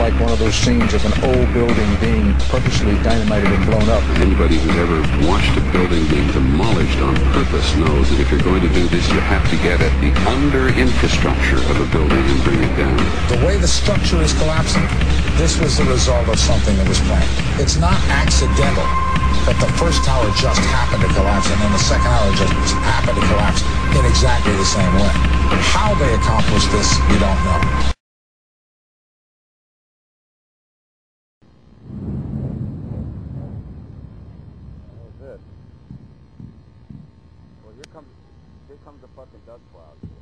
like one of those scenes of an old building being purposely dynamited and blown up. Anybody who's ever watched a building being demolished on purpose knows that if you're going to do this, you have to get at the under-infrastructure of a building and bring it down. The way the structure is collapsing, this was the result of something that was planned. It's not accidental that the first tower just happened to collapse and then the second tower just happened to collapse in exactly the same way. How they accomplished this, we don't know. Well, here comes the fucking dust cloud.